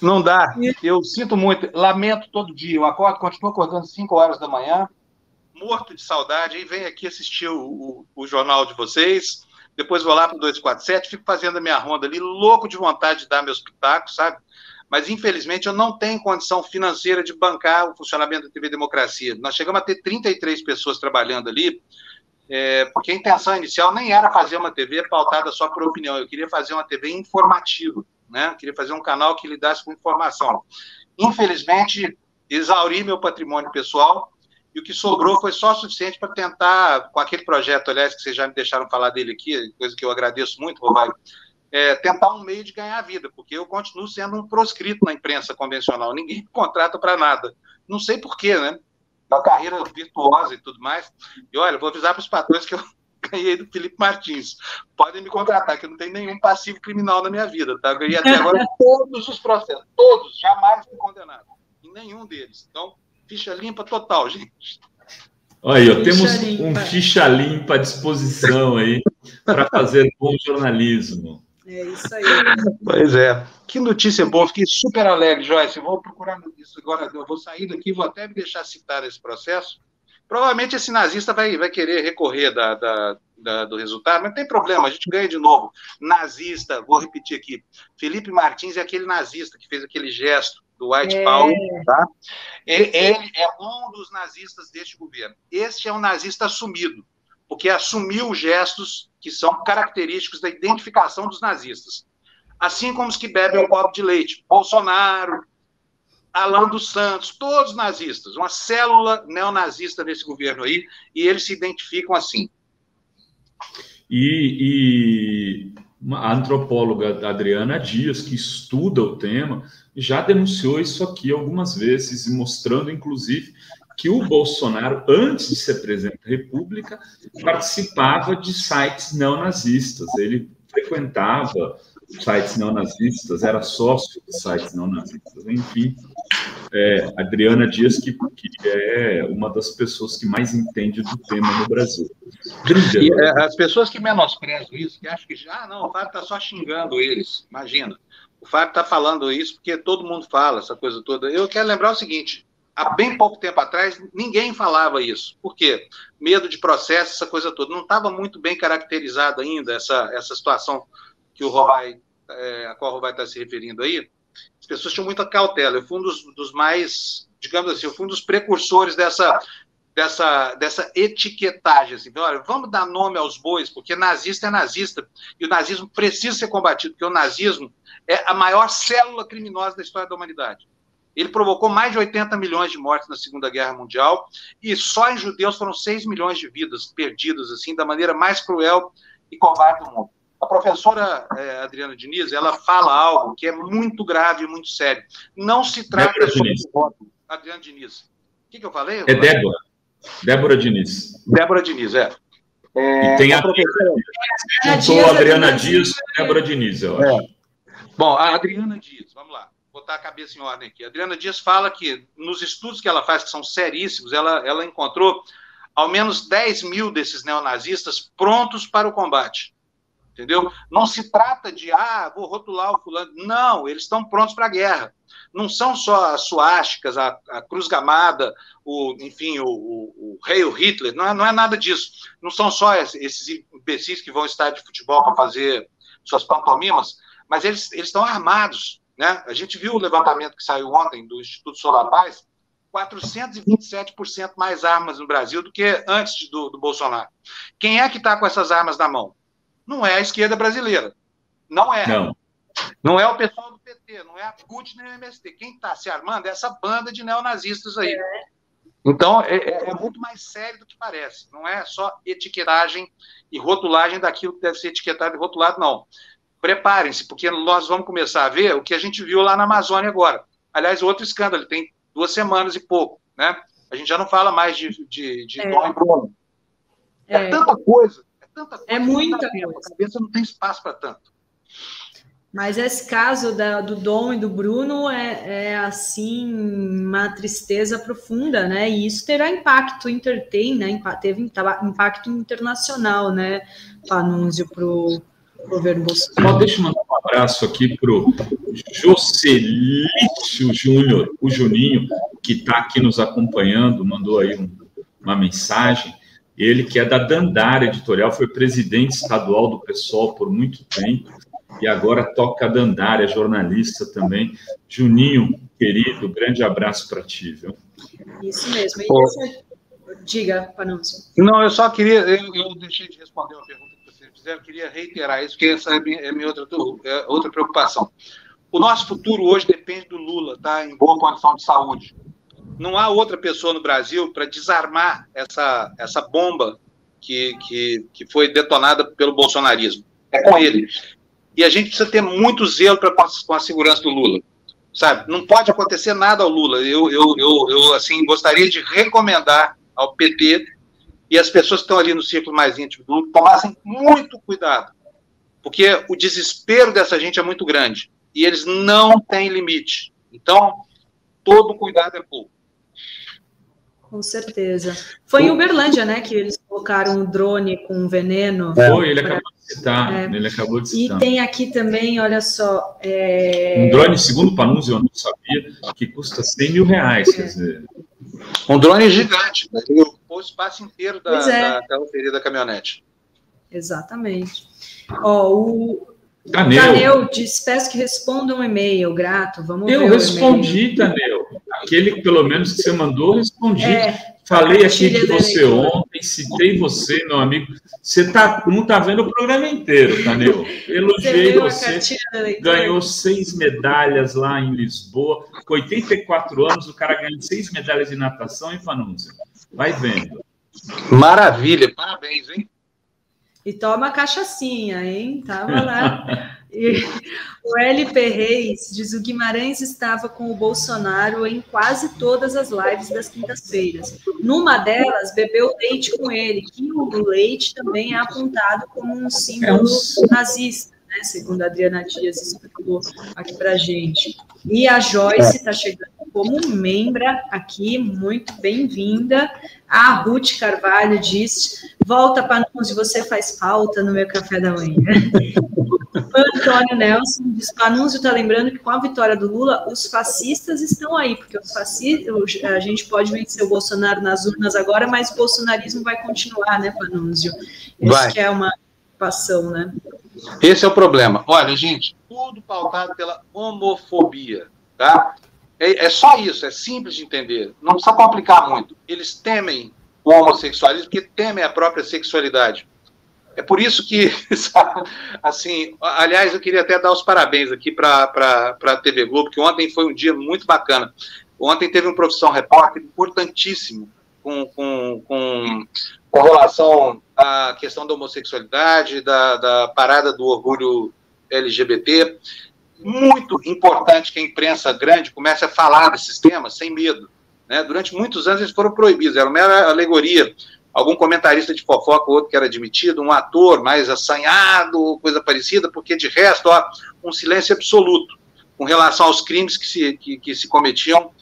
Não dá, eu sinto muito, lamento todo dia, eu continuo acordando 5 horas da manhã, morto de saudade, aí venho aqui assistir o jornal de vocês, depois vou lá para o 247, fico fazendo a minha ronda ali, louco de vontade de dar meus pitacos, sabe? Mas, infelizmente, eu não tenho condição financeira de bancar o funcionamento da TV Democracia. Nós chegamos a ter 33 pessoas trabalhando ali, porque a intenção inicial nem era fazer uma TV pautada só por opinião, eu queria fazer uma TV informativa, né? Eu queria fazer um canal que lidasse com informação. Infelizmente, exauri meu patrimônio pessoal, e o que sobrou foi só suficiente para tentar, com aquele projeto, aliás, que vocês já me deixaram falar dele aqui, coisa que eu agradeço muito, Romário, tentar um meio de ganhar vida, porque eu continuo sendo um proscrito na imprensa convencional, ninguém me contrata para nada, não sei porquê, né? Uma carreira virtuosa e tudo mais, e olha, vou avisar para os patrões que eu ganhei do Felipe Martins, podem me contratar, que eu não tenho nenhum passivo criminal na minha vida, tá? Eu ganhei até agora todos os processos, todos, jamais fui condenado, em nenhum deles, então, ficha limpa total, gente. Olha, temos um ficha limpa à disposição aí para fazer bom jornalismo. É isso aí. Pois é. Que notícia boa. Fiquei super alegre, Joyce. Eu vou procurar isso agora. Eu vou sair daqui, vou até me deixar citar esse processo. Provavelmente esse nazista vai querer recorrer do resultado, mas não tem problema, a gente ganha de novo. Nazista, vou repetir aqui. Felipe Martins é aquele nazista que fez aquele gesto do White Power, tá? Ele é um dos nazistas deste governo. Este é um nazista assumido, porque assumiu gestos que são característicos da identificação dos nazistas. Assim como os que bebem o copo de leite. Bolsonaro, Alan dos Santos, todos nazistas. Uma célula neonazista nesse governo aí, e eles se identificam assim. E a antropóloga Adriana Dias, que estuda o tema, já denunciou isso aqui algumas vezes, mostrando, inclusive, que o Bolsonaro, antes de ser presidente da República, participava de sites neonazistas. Ele frequentava sites neonazistas, era sócio de sites neonazistas. Enfim, Adriana Dias, que é uma das pessoas que mais entende do tema no Brasil. E, as pessoas que menosprezam isso, que acham que o Fábio está só xingando eles, imagina. O Fábio está falando isso porque todo mundo fala essa coisa toda. Eu quero lembrar o seguinte, há bem pouco tempo atrás, ninguém falava isso. Por quê? Medo de processo, essa coisa toda. Não estava muito bem caracterizada ainda essa situação que a qual o Rovai está se referindo aí. As pessoas tinham muita cautela. Eu fui um dos mais, digamos assim, eu fui um dos precursores dessa etiquetagem. Assim. Então, olha, vamos dar nome aos bois, porque nazista é nazista. E o nazismo precisa ser combatido, porque o nazismo é a maior célula criminosa da história da humanidade. Ele provocou mais de 80 milhões de mortes na Segunda Guerra Mundial, e só em judeus foram 6 milhões de vidas perdidas, assim, da maneira mais cruel e covarde do mundo. A professora Adriana Diniz, ela fala algo que é muito grave e muito sério. Não se trata só de voto. Adriana Diniz. O que eu falei? É Débora. Débora Diniz. Débora Diniz, e tem a professora. Juntou a Adriana Dias com a Débora Diniz, eu acho. Bom, a Adriana Dias, vamos lá. Vou botar a cabeça em ordem aqui. A Adriana Dias fala que, nos estudos que ela faz, que são seríssimos, ela encontrou ao menos 10 mil desses neonazistas prontos para o combate. Entendeu? Não se trata de, vou rotular o fulano. Não, eles estão prontos para a guerra. Não são só as suásticas, a cruz gamada, o Heil Hitler, não é nada disso. Não são só esses imbecis que vão ao estádio de futebol para fazer suas pantomimas, mas eles estão armados. Né? A gente viu o levantamento que saiu ontem do Instituto Solar Paz, 427% mais armas no Brasil do que antes do Bolsonaro. Quem é que está com essas armas na mão? Não é a esquerda brasileira. Não é. Não é o pessoal do PT, não é a CUT nem o MST. Quem está se armando é essa banda de neonazistas aí. Então, é muito mais sério do que parece. Não é só etiquetagem e rotulagem daquilo que deve ser etiquetado e rotulado, não. Preparem-se, porque nós vamos começar a ver o que a gente viu lá na Amazônia agora. Aliás, outro escândalo, tem 2 semanas e pouco. Né? A gente já não fala mais de Dom e Bruno. É tanta coisa. É muita coisa. A cabeça não tem espaço para tanto. Mas esse caso do Dom e do Bruno assim, uma tristeza profunda, né? E isso terá impacto, teve impacto internacional, né, Panunzio, para o governo Bolsonaro. Deixa eu mandar um abraço aqui para o Jocelício Júnior, o Juninho, que está aqui nos acompanhando, mandou aí uma mensagem. Ele, que é da Dandara Editorial, foi presidente estadual do PSOL por muito tempo, e agora toca a Dandara, é jornalista também. Juninho, querido, grande abraço para ti, viu? Isso mesmo. Diga, Panunzio. Não, eu só queria, eu deixei de responder uma pergunta que vocês fizeram, eu queria reiterar isso, porque essa é minha outra preocupação. O nosso futuro hoje depende do Lula, tá? Em boa condição de saúde. Não há outra pessoa no Brasil para desarmar essa bomba que foi detonada pelo bolsonarismo. É com ele. E a gente precisa ter muito zelo com a segurança do Lula. Sabe? Não pode acontecer nada ao Lula. Eu assim, gostaria de recomendar ao PT e as pessoas que estão ali no círculo mais íntimo do Lula tomassem muito cuidado. Porque o desespero dessa gente é muito grande. E eles não têm limite. Então, todo cuidado é pouco. Com certeza. Foi em Uberlândia, né, que eles colocaram um drone com veneno. Foi, ele acabou de citar. Ele acabou de citar. E tem aqui também, olha só... Um drone, segundo o Panunzio, eu não sabia, que custa 100 mil reais, quer dizer... Um drone gigante, né? Ele ocupou o espaço inteiro da carroceria da caminhonete. Exatamente. O Taneu disse, peço que responda um e-mail, grato. Vamos ver. Eu respondi, Taneu. aquele, pelo menos, que você mandou, eu respondi. Falei aqui de você ontem, citei você, meu amigo. Você não está vendo o programa inteiro, Tânio. Elogiei você. Ganhou 6 medalhas lá em Lisboa. Com 84 anos, o cara ganha 6 medalhas de natação, hein, Panunzio? Vai vendo. Maravilha, parabéns, hein? E toma cachaçinha, hein? Tava lá. E o LP Reis diz: o Guimarães estava com o Bolsonaro em quase todas as lives das quintas-feiras. Numa delas, bebeu leite com ele, que o leite também é apontado como um símbolo nazista, né? Segundo a Adriana Dias explicou aqui pra gente. E a Joyce está chegando como membra aqui, muito bem-vinda. A Ruth Carvalho diz: volta, Panunzio, você faz falta no meu café da manhã. O Antônio Nelson diz: Panunzio está lembrando que com a vitória do Lula, os fascistas estão aí, porque a gente pode vencer o Bolsonaro nas urnas agora, mas o bolsonarismo vai continuar, né, Panunzio? Isso que é uma preocupação, né? Esse é o problema. Olha, gente, tudo pautado pela homofobia, tá? É só isso, é simples de entender. Não precisa complicar muito. Eles temem o homossexualismo porque temem a própria sexualidade. É por isso que, assim, aliás, eu queria até dar os parabéns aqui para a TV Globo, que ontem foi um dia muito bacana. Ontem teve um Profissão Repórter importantíssimo com relação à questão da homossexualidade, da parada do orgulho LGBT. Muito importante que a imprensa grande comece a falar desses temas sem medo, né? Durante muitos anos eles foram proibidos, era uma mera alegoria. Algum comentarista de fofoca, outro que era admitido, um ator mais assanhado, coisa parecida, porque de resto, um silêncio absoluto com relação aos crimes que se cometiam,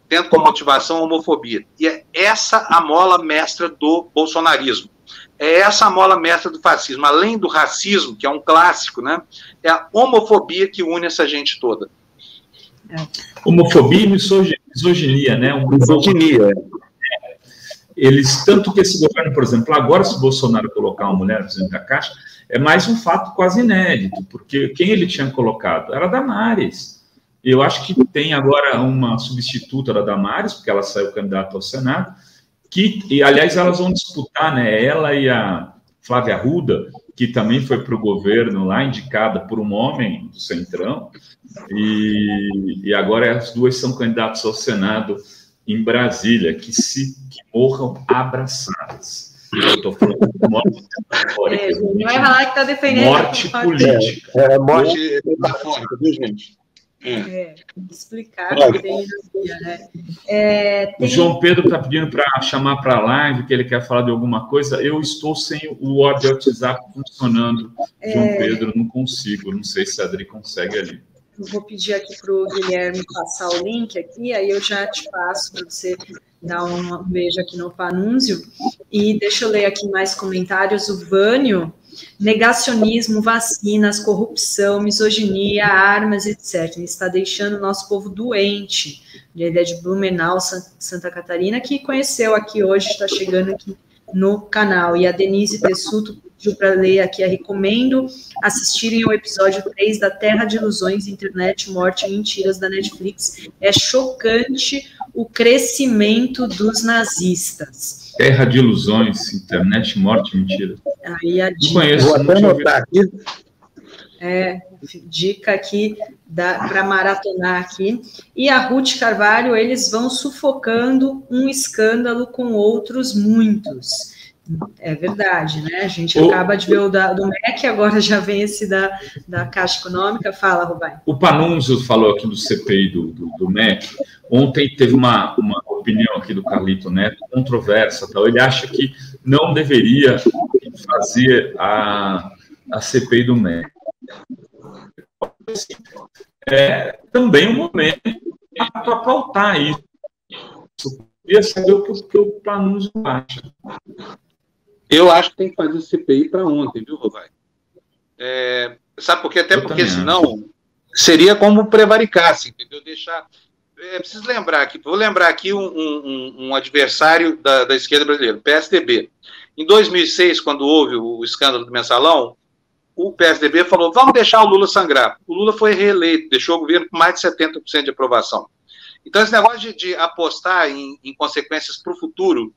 tendo como motivação a homofobia. E é essa a mola mestra do bolsonarismo. É essa a mola mestra do fascismo. Além do racismo, que é um clássico, né? É a homofobia que une essa gente toda. Homofobia e misoginia, né? Misoginia. Eles, tanto que esse governo, por exemplo, agora, se o Bolsonaro colocar uma mulher presidente da Caixa, é mais um fato quase inédito, porque quem ele tinha colocado era a Damares. Eu acho que tem agora uma substituta da Damares, porque ela saiu candidata ao Senado, e, aliás, elas vão disputar, né? Ela e a Flávia Arruda, que também foi para o governo lá, indicada por um homem do Centrão, e agora as duas são candidatas ao Senado em Brasília, que morram abraçadas. Eu estou falando de morte metafórica. Não vai falar que está defendendo morte política. Morte metafórica, viu, gente? Explicar que tem, né? O João Pedro está pedindo para chamar para a live, que ele quer falar de alguma coisa. Eu estou sem o WhatsApp funcionando, João Pedro, não consigo. Não sei se a Adri consegue ali. Eu vou pedir aqui para o Guilherme passar o link aqui, aí eu já te passo para você dar um beijo aqui no Panunzio. E deixa eu ler aqui mais comentários. O Vânio: negacionismo, vacinas, corrupção, misoginia, armas, etc. Está deixando o nosso povo doente. Ele é de Blumenau, Santa Catarina, que conheceu aqui hoje, está chegando aqui no canal. E a Denise Tessuto pediu para ler aqui: recomendo assistirem ao episódio 3 da Terra de Ilusões, Internet, Morte e Mentiras da Netflix. É chocante o crescimento dos nazistas. Terra de Ilusões, Internet, Morte e Mentiras. Aí a dica, vou até anotar aqui. Dica aqui para maratonar aqui. E a Ruth Carvalho: eles vão sufocando um escândalo com outros muitos. É verdade, né? A gente acaba de ver o do MEC, agora já vem esse da Caixa Econômica. Fala, Rubem. O Panunzio falou aqui do CPI do MEC. Ontem teve uma opinião aqui do Carlito Neto, controversa. Tal. Ele acha que não deveria fazer a CPI do MEC. É também um momento para pautar isso. Eu queria saber o que o Panunzio acha. Eu acho que tem que fazer CPI para ontem, viu, Rovai? Sabe por quê? Até porque senão seria como prevaricar-se, entendeu? Preciso lembrar aqui, vou lembrar aqui um adversário da esquerda brasileira, o PSDB. Em 2006, quando houve o escândalo do Mensalão, o PSDB falou: vamos deixar o Lula sangrar. O Lula foi reeleito, deixou o governo com mais de 70% de aprovação. Então, esse negócio de apostar em consequências para o futuro,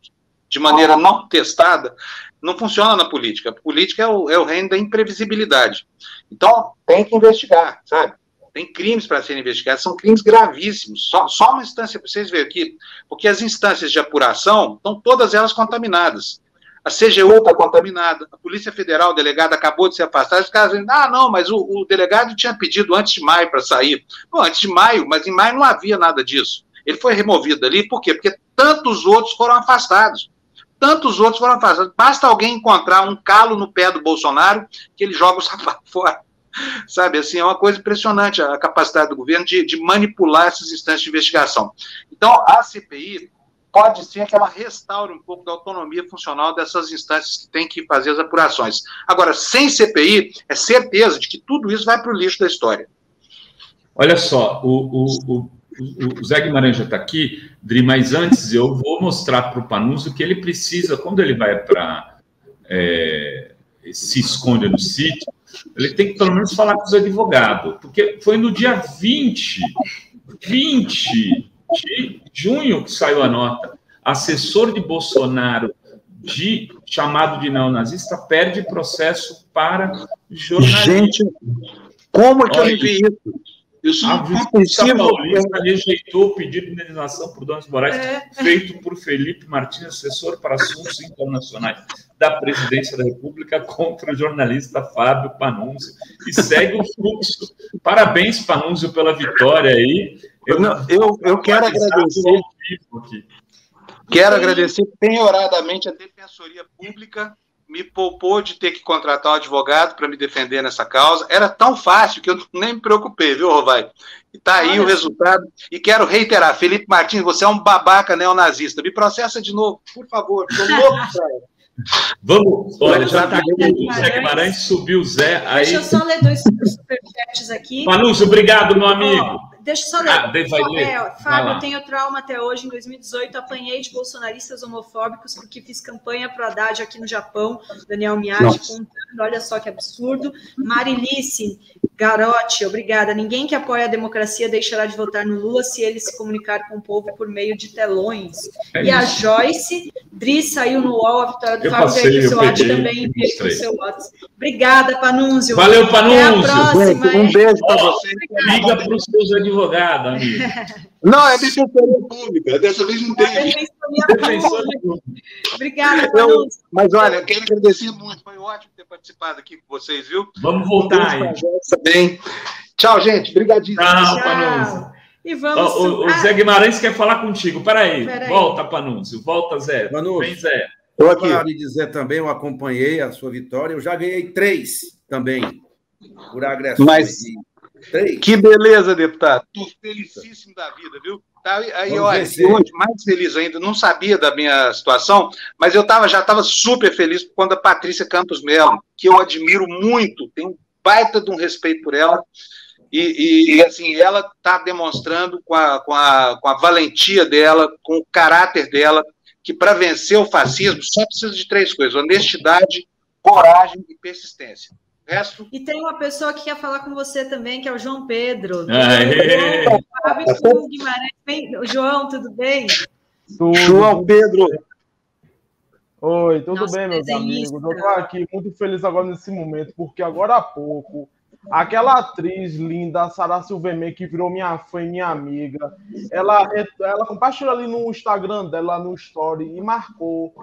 de maneira não testada, não funciona na política. A política é o reino da imprevisibilidade. Então, tem que investigar, sabe? Tem crimes para serem investigados, são crimes gravíssimos. Só uma instância, para vocês verem aqui, porque as instâncias de apuração estão todas elas contaminadas. A CGU está contaminada, a Polícia Federal, o delegado acabou de ser afastado, os caras dizem, não, mas o delegado tinha pedido antes de maio para sair. Bom, antes de maio, mas em maio não havia nada disso. Ele foi removido ali, por quê? Porque tantos outros foram afastados. Basta alguém encontrar um calo no pé do Bolsonaro que ele joga o sapato fora. Sabe, assim, é uma coisa impressionante a capacidade do governo de manipular essas instâncias de investigação. Então, a CPI pode ser que ela restaure um pouco da autonomia funcional dessas instâncias que têm que fazer as apurações. Agora, sem CPI, é certeza de que tudo isso vai para o lixo da história. Olha só, o Zé Guimarães já está aqui, Dri, mas antes eu vou mostrar para o Panunzio que ele precisa, quando ele vai para... se esconde no sítio, ele tem que pelo menos falar com os advogados, porque foi no dia 20 de junho que saiu a nota. Assessor de Bolsonaro chamado de neonazista perde processo para jornalista. Gente, como que eu vi isso? A Justiça Paulista rejeitou o pedido de indenização por danos morais feito por Felipe Martins, assessor para assuntos internacionais da Presidência da República, contra o jornalista Fábio Panunzio. E segue o fluxo. Parabéns, Panunzio, pela vitória aí. Eu quero agradecer. Quero agradecer penhoradamente a Defensoria Pública. Me poupou de ter que contratar um advogado para me defender nessa causa. Era tão fácil que eu nem me preocupei, viu, Rovai? E está aí o resultado. E quero reiterar, Felipe Martins, você é um babaca neonazista. Me processa de novo, por favor. Estou louco, cara. Vamos, olha, já está aqui o Zé Guimarães, subiu o Zé. Aí... Deixa eu só ler 2 superchats aqui. Panunzio, obrigado, meu amigo. Deixa eu só ler. Fábio, eu tenho trauma até hoje. Em 2018, apanhei de bolsonaristas homofóbicos porque fiz campanha para Haddad aqui no Japão. Daniel Miage contando, olha só que absurdo. Marilice Garotti, obrigada. Ninguém que apoia a democracia deixará de votar no Lula se ele se comunicar com o povo por meio de telões. E a Joyce, Dri saiu no UOL, a vitória do Fábio veio pro seu WhatsApp também. Veio pro seu WhatsApp. Obrigada, Panunzio. Valeu, Panunzio. Até a próxima. Um beijo para você. Liga para os seus advogado, amigo. Não, é Defensoria Pública. Dessa vez não tem. Obrigada, Panunzio. Mas olha, eu quero agradecer muito. Foi ótimo ter participado aqui com vocês, viu? Vamos voltar aí. Bem. Tchau, gente. Obrigadíssimo. Tchau, Panunzio. E vamos... O Zé Guimarães quer falar contigo. Peraí. Volta, Panunzio. Volta, Zé. Vem, Zé. Estou aqui. Para lhe dizer também, eu acompanhei a sua vitória. Eu já ganhei 3 também por agressões. Mas... Que beleza, deputado. Estou felicíssimo da vida, viu? Aí, olha, hoje mais feliz ainda. Não sabia da minha situação, mas eu já estava super feliz quando a Patrícia Campos Melo, que eu admiro muito, tenho um baita de um respeito por ela, e assim, ela está demonstrando com a valentia dela, com o caráter dela, que para vencer o fascismo só precisa de 3 coisas: honestidade, coragem e persistência. Resto... E tem uma pessoa que quer falar com você também, que é o João Pedro. Guimarães. João, tudo bem? João Pedro. Oi, tudo bem, meus amigos? Eu estou aqui muito feliz agora nesse momento, porque agora há pouco, aquela atriz linda, Sarah Silverman, que virou minha fã e minha amiga, ela compartilhou ali no Instagram dela, no Story, e marcou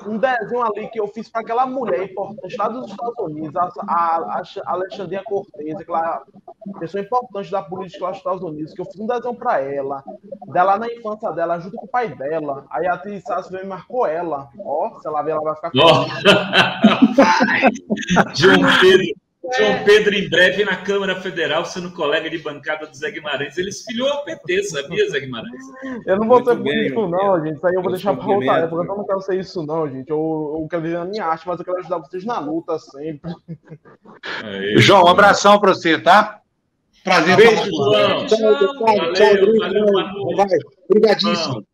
um desenho ali que eu fiz para aquela mulher importante lá dos Estados Unidos, a Alexandria Cortez, aquela pessoa importante da política lá dos Estados Unidos, que eu fiz um desenho para ela, dela na infância dela, junto com o pai dela. Aí a atriz Sassi marcou ela. Ó, se ela ver, ela vai ficar João Pedro, em breve, na Câmara Federal, sendo colega de bancada do Zé Guimarães. Ele se filiou ao PT, sabia, Zé Guimarães? Eu não vou ser político, não, gente. Isso aí eu vou deixar para outra época. Eu não quero ser isso, não, gente. Eu quero viver na minha arte, mas eu quero ajudar vocês na luta sempre. João, um abração para você, tá? Prazer. Beijo, João. Tchau. Valeu. Obrigadíssimo.